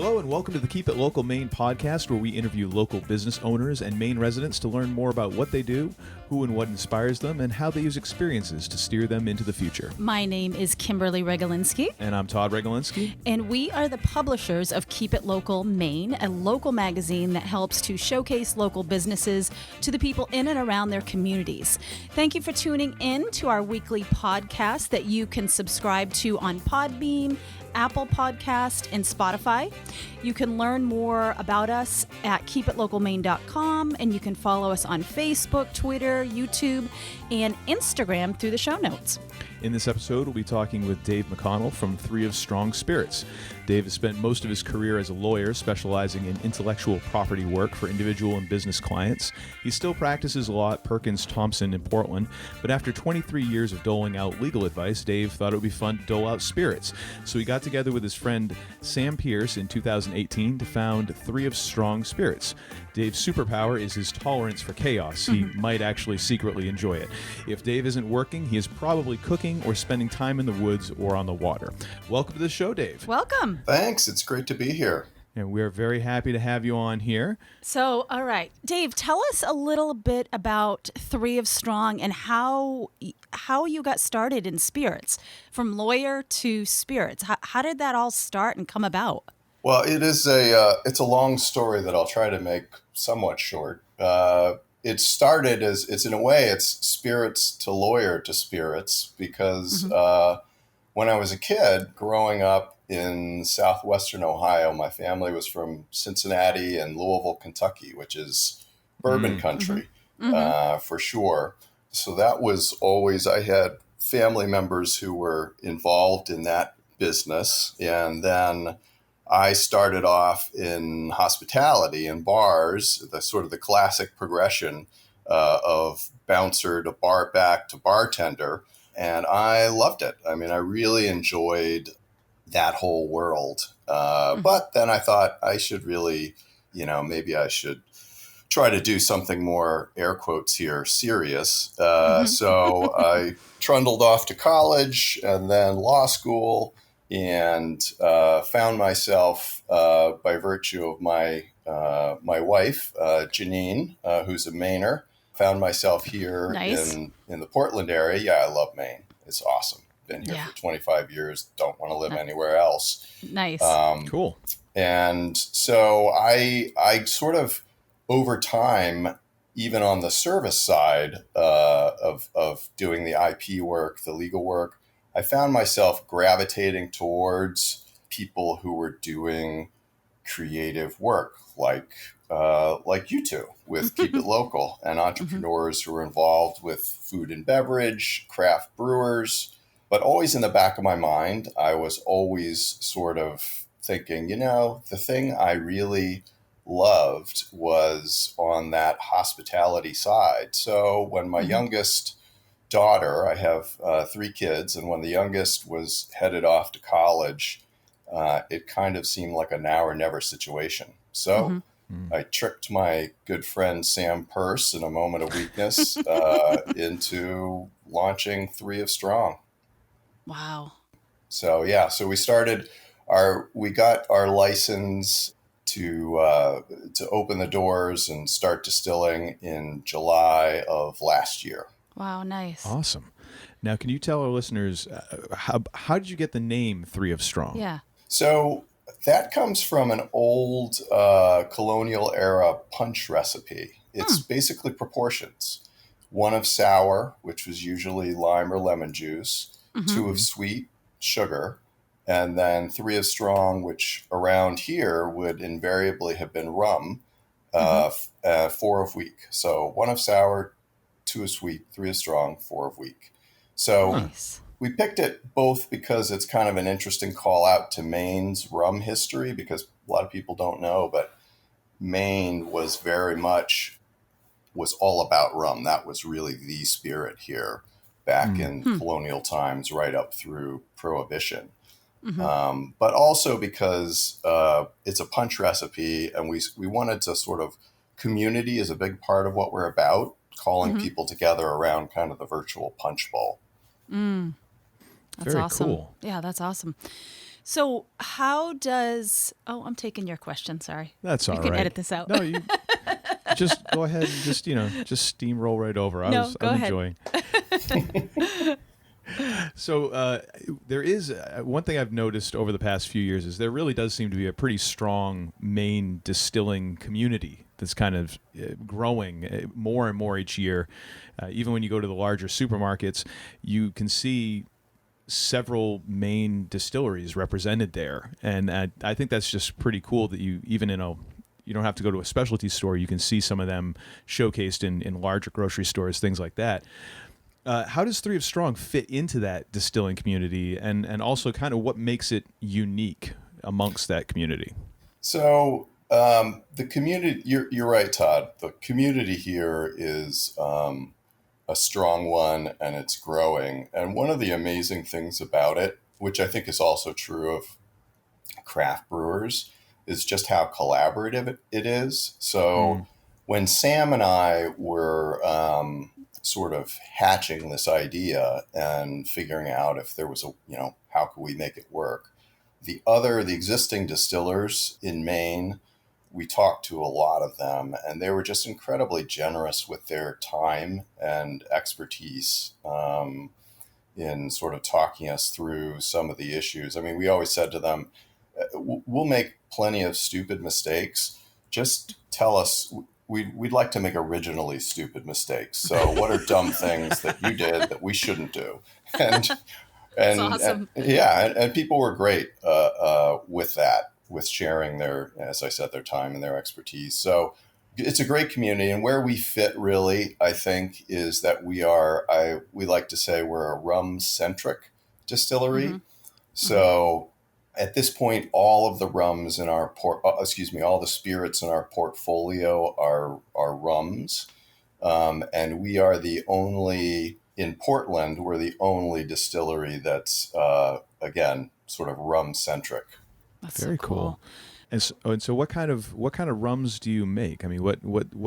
Hello and welcome to the Keep It Local Maine podcast, where we interview local business owners and Maine residents to learn more about what they do, who and what inspires them, and how they use experiences to steer them into the future. My name is Kimberly Regalinski. And I'm Todd Regalinski. And we are the publishers of Keep It Local Maine, a local magazine that helps to showcase local businesses to the people in and around their communities. Thank you for tuning in to our weekly podcast that you can subscribe to on Podbean, Apple Podcast, and Spotify. You can learn more about us at keepitlocalmaine.com, and you can follow us on Facebook, Twitter, YouTube, and Instagram through the show notes. In this episode, we'll be talking with Dave McConnell from Three of Strong Spirits. Dave has spent most of his career as a lawyer, specializing in intellectual property work for individual and business clients. He still practices law at Perkins Thompson in Portland, but after 23 years of doling out legal advice, Dave thought it would be fun to dole out spirits. So he got together with his friend Sam Pierce in 2018 to found Three of Strong Spirits. Dave's superpower is his tolerance for chaos. He might actually secretly enjoy it. If Dave isn't working, he is probably cooking or spending time in the woods or on the water. Welcome to the show, Dave. Welcome. Thanks. It's great to be here. And we're very happy to have you on here. So, all right, Dave, tell us a little bit about Three of Strong and how you got started in spirits, from lawyer to spirits. How did that all start and come about? Well, it's a long story that I'll try to make somewhat short. It started as it's spirits to lawyer to spirits because when I was a kid growing up in southwestern Ohio, my family was from Cincinnati and Louisville, Kentucky, which is bourbon country for sure. So that was always, I had family members who were involved in that business. And then I started off in hospitality and bars, the sort of the classic progression of bouncer to bar back to bartender. And I loved it. I mean, I really enjoyed that whole world. But then I thought I should really, maybe I should try to do something more, air quotes here, serious. So I trundled off to college and then law school, and found myself, by virtue of my wife, Janine, who's a Mainer, found myself here in the Portland area. Yeah, I love Maine. It's awesome. Been here for 25 years. Don't want to live anywhere else. Nice. Cool. And so I sort of, over time, even on the service side of doing the IP work, the legal work, I found myself gravitating towards people who were doing creative work, like you two with Keep It Local, and entrepreneurs who were involved with food and beverage, craft brewers. But always in the back of my mind, I was always sort of thinking, the thing I really loved was on that hospitality side. So when my youngest daughter, I have 3 kids, and when the youngest was headed off to college, it kind of seemed like a now or never situation. So I tricked my good friend Sam Pierce in a moment of weakness into launching Three of Strong. Wow. So we got our license to open the doors and start distilling in July of last year. Wow, nice. Awesome. Now, can you tell our listeners, how did you get the name Three of Strong? Yeah. So that comes from an old colonial era punch recipe. It's basically proportions. 1 of sour, which was usually lime or lemon juice, 2 of sweet, sugar, and then 3 of strong, which around here would invariably have been rum, 4 of weak. So 1 of sour, 2 of sweet, 3 of strong, 4 of weak. So we picked it both because it's kind of an interesting call out to Maine's rum history, because a lot of people don't know, but Maine was all about rum. That was really the spirit here back in colonial times, right up through Prohibition. But also because it's a punch recipe, and we wanted to sort of, community is a big part of what we're about, calling people together around kind of the virtual punch bowl. That's Very awesome. cool. Yeah, that's awesome. So how does, oh, I'm taking your question. Sorry. That's all You right. can edit this out. No, you just go ahead and just steamroll right over. Go I'm ahead. enjoying. So there is one thing I've noticed over the past few years is there really does seem to be a pretty strong Maine distilling community that's kind of growing more and more each year. Even when you go to the larger supermarkets, you can see several Maine distilleries represented there, and I think that's just pretty cool that you even in a you don't have to go to a specialty store. You can see some of them showcased in larger grocery stores, things like that. How does Three of Strong fit into that distilling community, and also kind of what makes it unique amongst that community? So the community, you're right, Todd. The community here is a strong one, and it's growing. And one of the amazing things about it, which I think is also true of craft brewers, is just how collaborative it is. So when Sam and I were sort of hatching this idea and figuring out if there was how could we make it work, the existing distillers in Maine, we talked to a lot of them, and they were just incredibly generous with their time and expertise in sort of talking us through some of the issues. I mean, we always said to them, we'll make plenty of stupid mistakes. Just tell us. We'd like to make originally stupid mistakes. So what are dumb things that you did that we shouldn't do? And That's awesome. And people were great with that, with sharing their, as I said, their time and their expertise. So it's a great community, and where we fit really, I think, is that we like to say we're a rum-centric distillery. Mm-hmm. So at this point, all of the rums in our all the spirits in our portfolio are rums, and we are the only in Portland. We're the only distillery that's again sort of rum centric. That's very so cool. And so what kind of rums do you make? I mean, what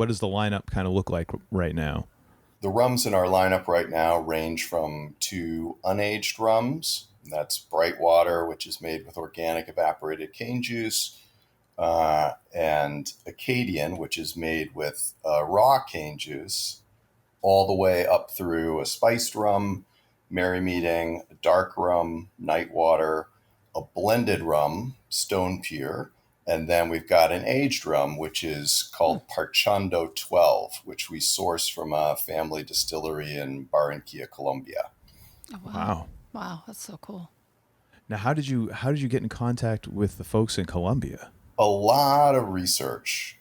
does the lineup kind of look like right now? The rums in our lineup right now range from 2 unaged rums. That's Brightwater, which is made with organic evaporated cane juice, and Acadian, which is made with raw cane juice, all the way up through a spiced rum, Merry Meeting, a dark rum, Nightwater, a blended rum, Stone Pure, and then we've got an aged rum, which is called Parchando 12, which we source from a family distillery in Barranquilla, Colombia. Oh, wow. Wow, that's so cool. Now, how did you get in contact with the folks in Colombia? A lot of research.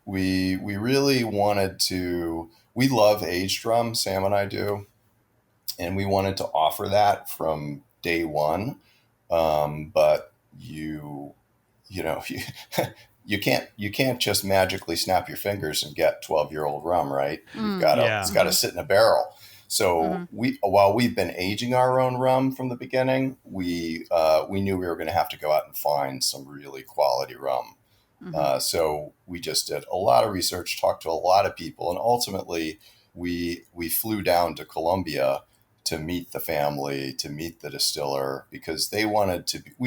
We really wanted to. We love aged rum, Sam and I do, and we wanted to offer that from day one. But you can't just magically snap your fingers and get 12-year-old rum, right? It's got to sit in a barrel. So while we've been aging our own rum from the beginning, we knew we were going to have to go out and find some really quality rum. So we just did a lot of research, talked to a lot of people, and ultimately we flew down to Colombia to meet the family, to meet the distiller, because we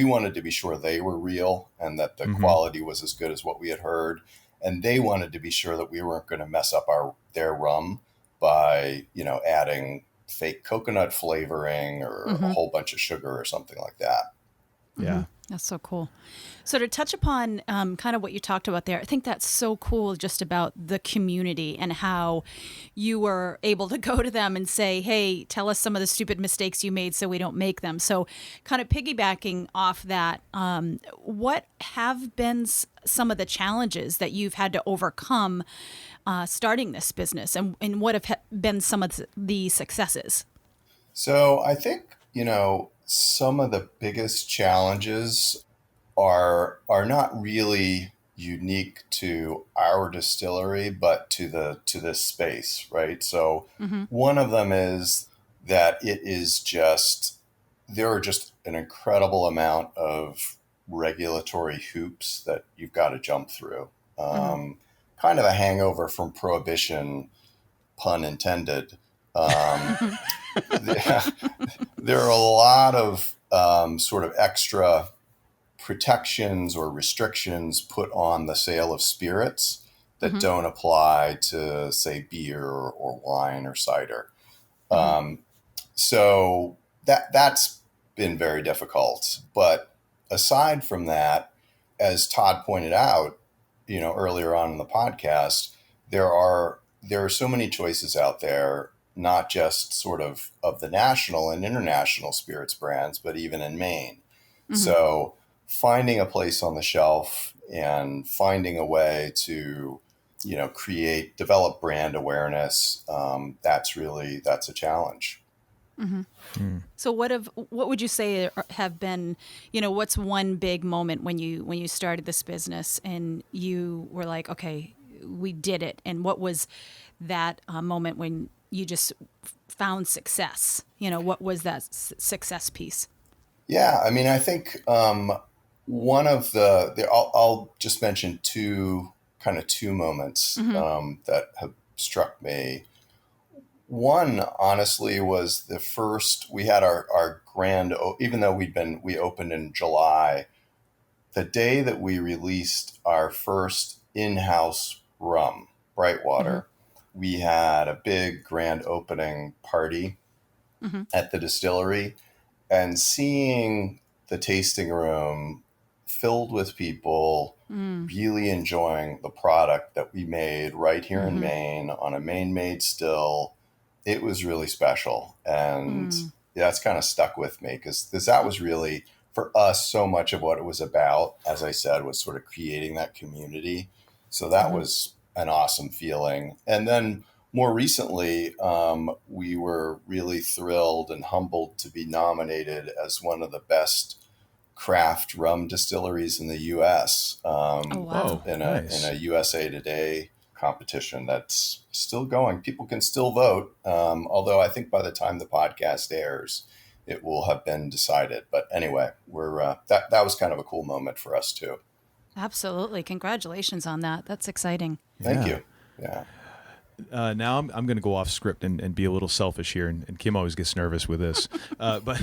wanted to be sure they were real and that the quality was as good as what we had heard, and they wanted to be sure that we weren't going to mess up their rum by, adding fake coconut flavoring or a whole bunch of sugar or something like that. Yeah. That's so cool. So to touch upon kind of what you talked about there, I think that's so cool just about the community and how you were able to go to them and say, hey, tell us some of the stupid mistakes you made so we don't make them. So kind of piggybacking off that, what have been some of the challenges that you've had to overcome starting this business, and what have been some of the successes? So I think, some of the biggest challenges are not really unique to our distillery, but to this space, right? So one of them is that there are just an incredible amount of regulatory hoops that you've got to jump through. Kind of a hangover from Prohibition, pun intended. There are a lot of sort of extra protections or restrictions put on the sale of spirits that don't apply to, say, beer or wine or cider. So that's been very difficult. But aside from that, as Todd pointed out, earlier on in the podcast, there are so many choices out there, not just sort of the national and international spirits brands, but even in Maine. So finding a place on the shelf and finding a way to, develop brand awareness, that's a challenge. So what would you say have been, what's one big moment when you started this business and you were like, okay, we did it, and what was that moment when you just found success? What was that success piece? Yeah, I mean, I think one of I'll just mention two moments that have struck me. One, honestly, was the first. We had our grand, even though we opened in July, the day that we released our first in-house rum, Brightwater, we had a big grand opening party at the distillery, and seeing the tasting room filled with people really enjoying the product that we made right here in Maine on a Maine-made still, it was really special. And that's kind of stuck with me because that was really, for us, so much of what it was about, as I said, was sort of creating that community. So that was an awesome feeling. And then more recently, we were really thrilled and humbled to be nominated as one of the best craft rum distilleries in the U.S. Wow. In Nice. a USA Today competition that's still going. People can still vote, although I think by the time the podcast airs, it will have been decided. But anyway, we're that was kind of a cool moment for us too. Absolutely. Congratulations on that. That's exciting. Thank you. Yeah. Now I'm going to go off script and be a little selfish here, and Kim always gets nervous with this. But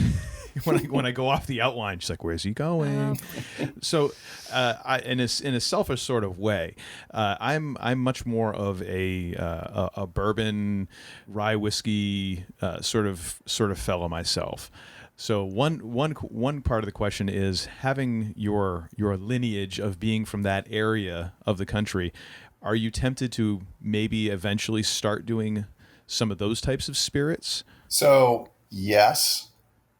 when I go off the outline, she's like, "Where's he going?" So, in a selfish sort of way, I'm much more of a bourbon, rye whiskey sort of fellow myself. So one part of the question is, having your lineage of being from that area of the country, are you tempted to maybe eventually start doing some of those types of spirits? So yes,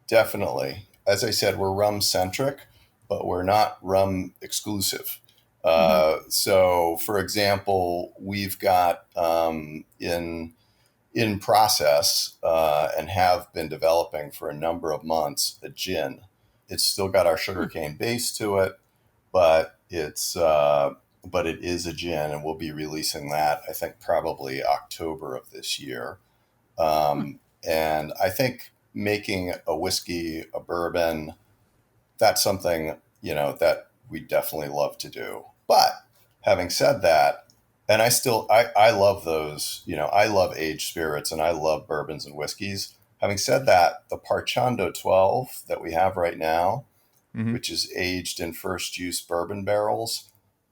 definitely. As I said, we're rum centric, but we're not rum exclusive. So, for example, we've got in process and have been developing for a number of months a gin. It's still got our sugarcane base to it, but it is a gin, and we'll be releasing that, I think, probably October of this year. And I think making a whiskey, a bourbon, that's something, that we definitely love to do. But having said that, and I love those, I love aged spirits and I love bourbons and whiskeys. Having said that, the Parchando 12 that we have right now, which is aged in first use bourbon barrels,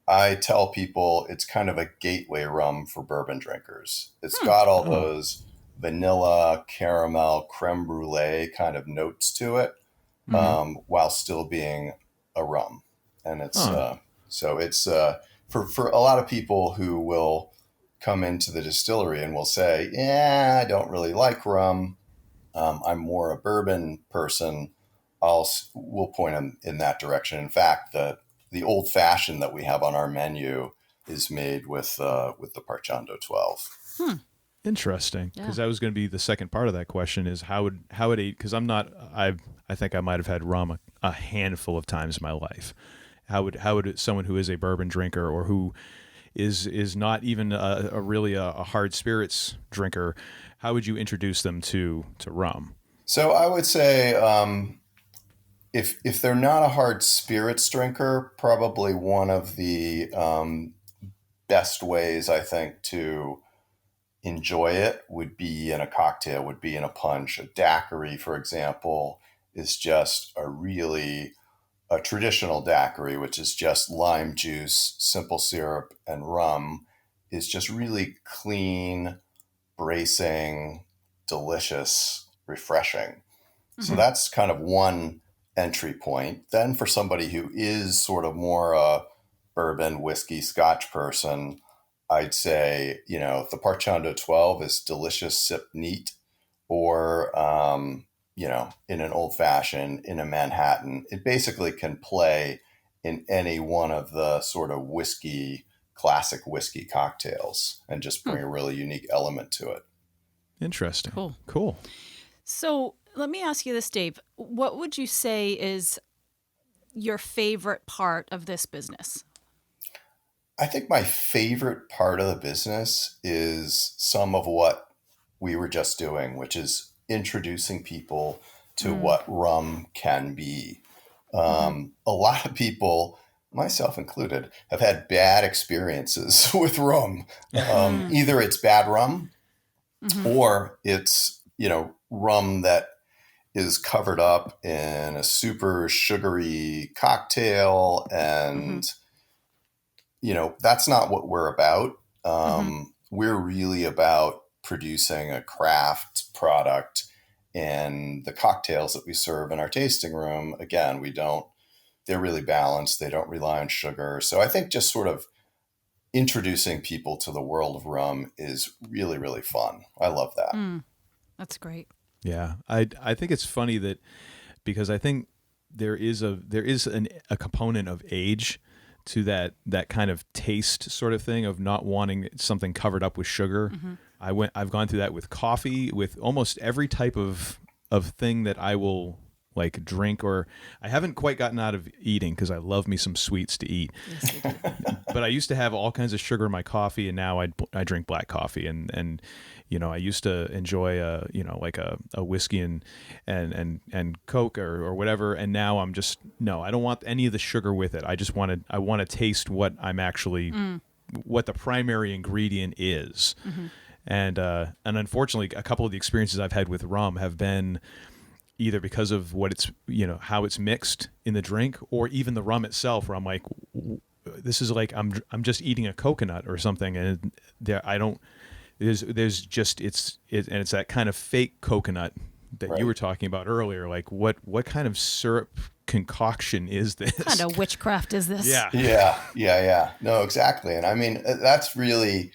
I tell people it's kind of a gateway rum for bourbon drinkers. It's got all those vanilla, caramel, creme brulee kind of notes to it, while still being a rum. And it's so it's for a lot of people who will come into the distillery and will say, "Yeah, I don't really like rum. I'm more a bourbon person." We'll point them in that direction. In fact, the old fashioned that we have on our menu is made with the Parchando 12. Interesting, because that was going to be the second part of that question: is how would because I think I might have had rum a handful of times in my life. How would someone who is a bourbon drinker or who is not even a really hard spirits drinker, how would you introduce them to rum? So I would say, if they're not a hard spirits drinker, probably one of the best ways, I think, to enjoy it would be in a cocktail, would be in a punch, a daiquiri, for example, is just a traditional daiquiri, which is just lime juice, simple syrup, and rum, is just really clean, bracing, delicious, refreshing. So that's kind of one entry point. Then for somebody who is sort of more a bourbon, whiskey, scotch person, I'd say, the Parchando 12 is delicious, sip neat, or, in an old fashioned, in a Manhattan. It basically can play in any one of the sort of classic whiskey cocktails and just bring a really unique element to it. Interesting. Cool. So let me ask you this, Dave. What would you say is your favorite part of this business? I think my favorite part of the business is some of what we were just doing, which is introducing people to what rum can be. A lot of people, myself included, have had bad experiences with rum. Either it's bad rum or it's, rum that is covered up in a super sugary cocktail. And, that's not what we're about. We're really about producing a craft product, and the cocktails that we serve in our tasting room, again, they're really balanced. They don't rely on sugar. So I think just sort of introducing people to the world of rum is really, really fun. I love that. That's great. Yeah. I think it's funny that, because I think there is a component of age to that kind of taste sort of thing, of not wanting something covered up with sugar. I've gone through that with coffee, with almost every type of thing that I will like drink, or I haven't quite gotten out of eating because I love me some sweets to eat. Yes, you do. But I used to have all kinds of sugar in my coffee, and now I drink black coffee, and I used to enjoy like a whiskey and Coke or whatever, and now I'm just, no, I don't want any of the sugar with it. I want to taste what I'm actually what the primary ingredient is. And unfortunately, a couple of the experiences I've had with rum have been either because of what it's, how it's mixed in the drink, or even the rum itself, where I'm like, this is like, I'm just eating a coconut or something. And there's just, it's that kind of fake coconut that you were talking about earlier. Like what kind of syrup concoction is this? What kind of witchcraft is this? Yeah. No, exactly. And I mean, that's really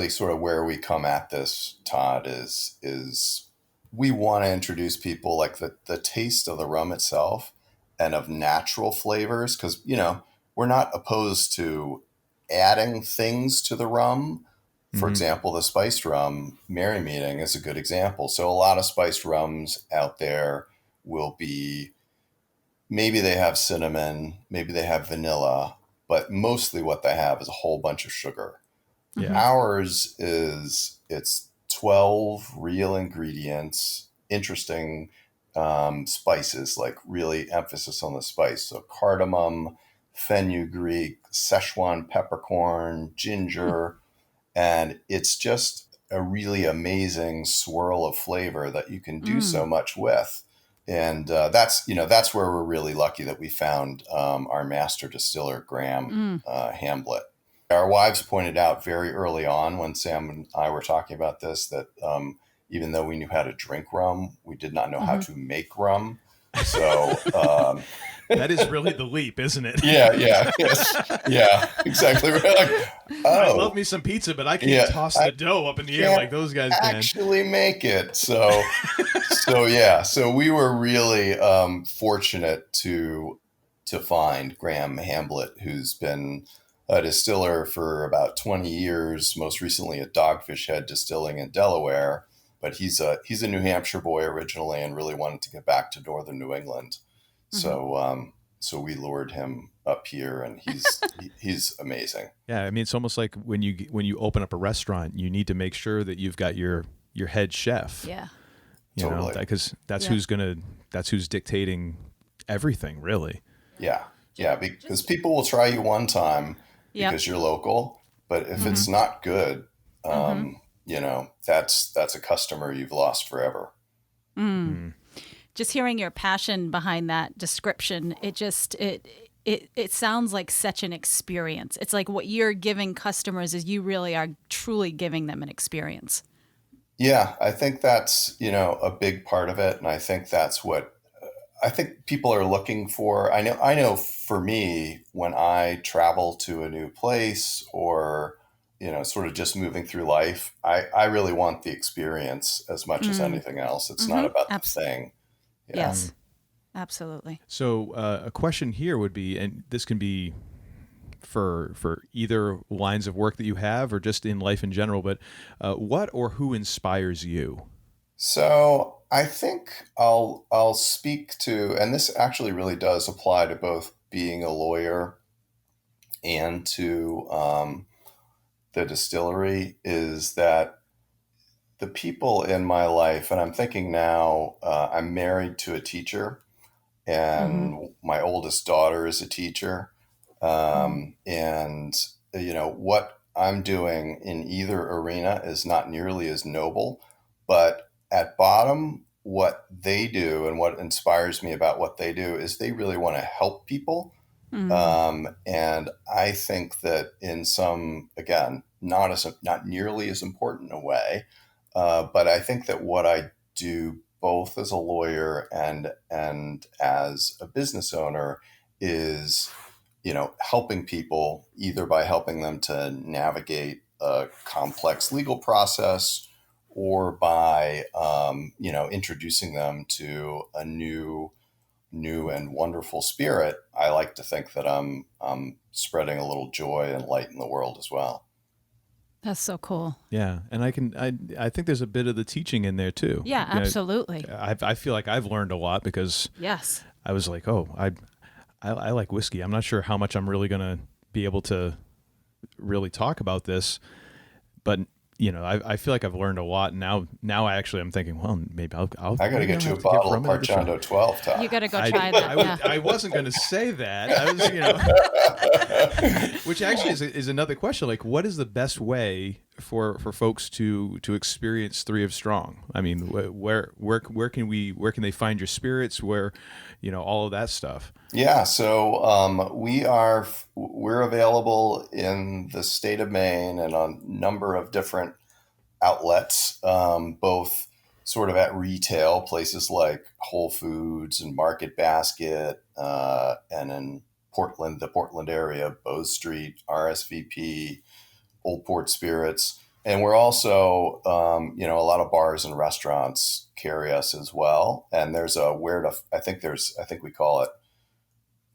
sort of where we come at this, Todd, is we want to introduce people, like the taste of the rum itself and of natural flavors. Cause we're not opposed to adding things to the rum. For example, the spiced rum, Merry Meeting, is a good example. So a lot of spiced rums out there will be, maybe they have cinnamon, maybe they have vanilla, but mostly what they have is a whole bunch of sugar. Ours it's 12 real ingredients, interesting spices, like really emphasis on the spice. So cardamom, fenugreek, Szechuan peppercorn, ginger, and it's just a really amazing swirl of flavor that you can do so much with. And that's where we're really lucky that we found our master distiller, Graham Hamblett. Our wives pointed out very early on, when Sam and I were talking about this, that even though we knew how to drink rum, we did not know how to make rum. So that is really the leap, isn't it? Yeah, exactly. We're like, I love me some pizza, but I can't toss the dough up in the air like those guys can. Actually make it. So we were really fortunate to find Graham Hamblett, who's been a distiller for about 20 years, most recently at Dogfish Head Distilling in Delaware. But he's a New Hampshire boy originally, and really wanted to get back to northern New England. So we lured him up here, and he's amazing. Yeah, I mean, it's almost like when you open up a restaurant, you need to make sure that you've got your head chef. Yeah. Totally. Because that's who's dictating everything, really. Yeah, because people will try you one time because you're local, but if it's not good, that's a customer you've lost forever. Just hearing your passion behind that description, it sounds like such an experience. It's like what you're giving customers is you really are truly giving them an experience. Yeah, I think that's, a big part of it. And I think that's what I think people are looking for. I know for me, when I travel to a new place or, sort of just moving through life, I really want the experience as much as anything else. It's not about the thing. Yeah. Yes, absolutely. So a question here would be, and this can be for either lines of work that you have or just in life in general, but what or who inspires you? So I think I'll speak to, and this actually really does apply to both being a lawyer and to the distillery, is that the people in my life, and I'm thinking now, I'm married to a teacher, and my oldest daughter is a teacher. And, what I'm doing in either arena is not nearly as noble, but at bottom, what they do and what inspires me about what they do is they really want to help people. And I think that in some, again, not nearly as important a way, but I think that what I do both as a lawyer and as a business owner is, helping people either by helping them to navigate a complex legal process or by, introducing them to a new and wonderful spirit. I like to think that I'm spreading a little joy and light in the world as well. That's so cool. Yeah, and I think there's a bit of the teaching in there too. Yeah, absolutely. I feel like I've learned a lot because Yes. I was like, oh, I like whiskey. I'm not sure how much I'm really going to be able to really talk about this, but I feel like I've learned a lot. Now I'm thinking, well, maybe I'll I got to get you a bottle of Parchando 12, Todd. You got to go try that. I wasn't going to say that. I was, which actually is another question. Like, what is the best way for folks to experience Three of Strong? I mean, where can they find your spirits? Where, all of that stuff. Yeah, so we're available in the state of Maine and on a number of different outlets, both sort of at retail places like Whole Foods and Market Basket, and in Portland, the Portland area, Bow Street, RSVP, Old Port Spirits. And we're also, a lot of bars and restaurants carry us as well. And there's I think we call it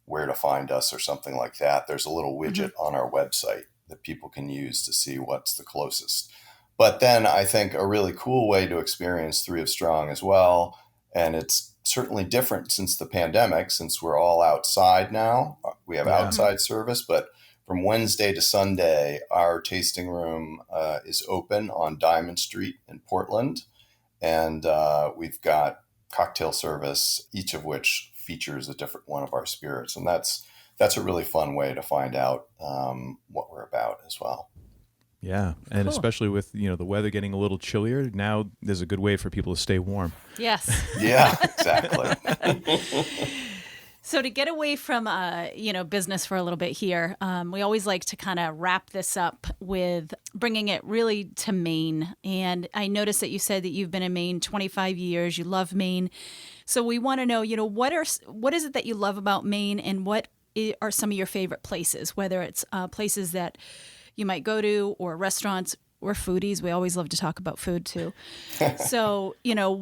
Where to Find Us or something like that. There's a little widget on our website that people can use to see what's the closest. But then I think a really cool way to experience Three of Strong as well, and it's certainly different since the pandemic, since we're all outside now. We have outside service, but from Wednesday to Sunday, our tasting room is open on Diamond Street in Portland. And we've got cocktail service, each of which features a different one of our spirits. And that's a really fun way to find out what we're about as well. Yeah. And especially with, the weather getting a little chillier, now there's a good way for people to stay warm. Yes. Yeah, exactly. So to get away from, business for a little bit here, we always like to kind of wrap this up with bringing it really to Maine. And I noticed that you said that you've been in Maine 25 years. You love Maine. So we want to know, what is it that you love about Maine, and what are some of your favorite places, whether it's places that you might go to or restaurants or foodies. We always love to talk about food too. So,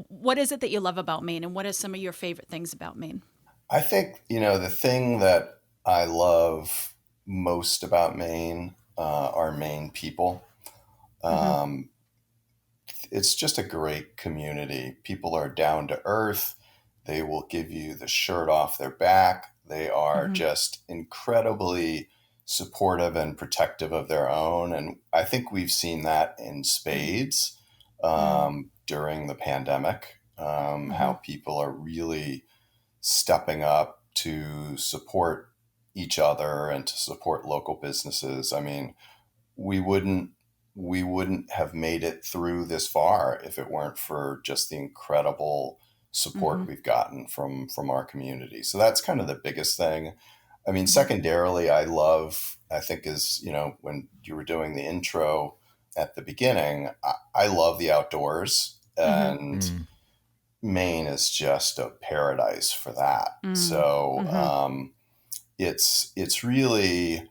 what is it that you love about Maine, and what are some of your favorite things about Maine? I think, the thing that I love most about Maine are Maine people. It's just a great community. People are down to earth. They will give you the shirt off their back. They are just incredibly supportive and protective of their own. And I think we've seen that in spades during the pandemic, how people are really stepping up to support each other and to support local businesses. I mean, we wouldn't have made it through this far if it weren't for just the incredible support we've gotten from our community. So that's kind of the biggest thing. I mean, secondarily, I think is, when you were doing the intro at the beginning, I love the outdoors, and Maine is just a paradise for that. So it's really,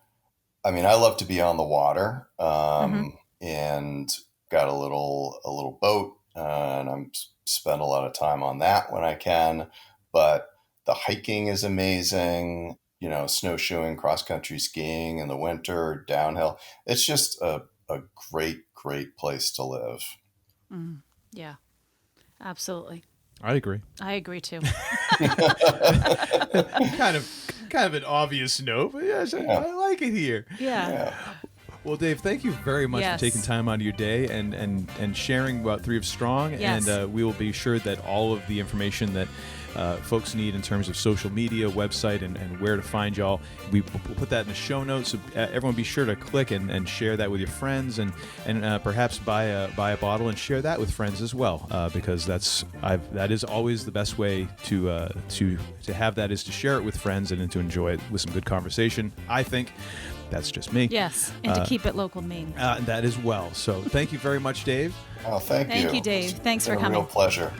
I mean, I love to be on the water, and got a little boat, and I'm spend a lot of time on that when I can. But the hiking is amazing, snowshoeing, cross-country skiing in the winter, downhill. It's just a great place to live. Yeah, absolutely. I agree. I agree too. kind of an obvious no, but yes, I like it here. Yeah. Well, Dave, thank you very much for taking time out of your day and sharing about Three of Strong. Yes. And we will be sure that all of the information that folks need in terms of social media, website, and where to find y'all, we'll put that in the show notes. So everyone be sure to click and share that with your friends, and perhaps buy a bottle and share that with friends as well, because that is always the best way to have that, is to share it with friends and to enjoy it with some good conversation, I think. That's just me. Yes, and to keep it local, Maine. That as well. So thank you very much, Dave. Oh, thank you. Thank you, Dave. Thanks for coming. A real pleasure.